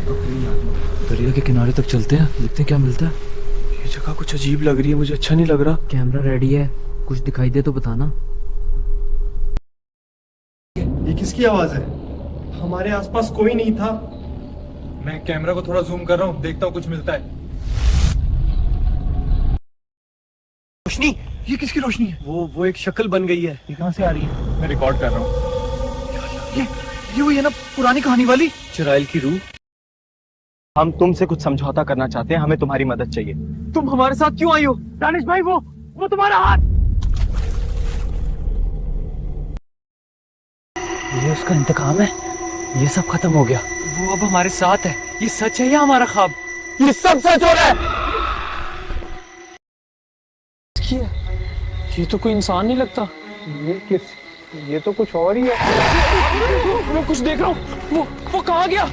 दरिया के किनारे तक चलते हैं, देखते हैं क्या मिलता है। ये जगह कुछ अजीब लग रही है, मुझे अच्छा नहीं लग रहा। कैमरा रेडी है, कुछ दिखाई दे तो बताना। ये किसकी आवाज है? हमारे आसपास कोई नहीं था। मैं कैमरा को थोड़ा जूम कर रहा हूँ, देखता हूँ कुछ मिलता है। रोशनी, ये किसकी रोशनी है? वो एक शक्ल बन गई है। ये कहाँ से आ रही है? मैं रिकॉर्ड कर रहा हूँ। ये वही है ना, पुरानी कहानी वाली चुड़ैल की रूह। हम तुमसे कुछ समझौता करना चाहते हैं, हमें तुम्हारी मदद चाहिए। तुम हमारे साथ क्यों आई हो? दानिश भाई, वो तुम्हारा हाथ। ये उसका इंतकाम है, ये सब खत्म हो गया। वो अब हमारे साथ है। ये सच है या हमारा ख्वाब? ये सब सच हो रहा है। ये तो कोई इंसान नहीं लगता। ये तो कुछ और ही है। मैं कुछ देख रहा हूँ। वो कहाँ गया?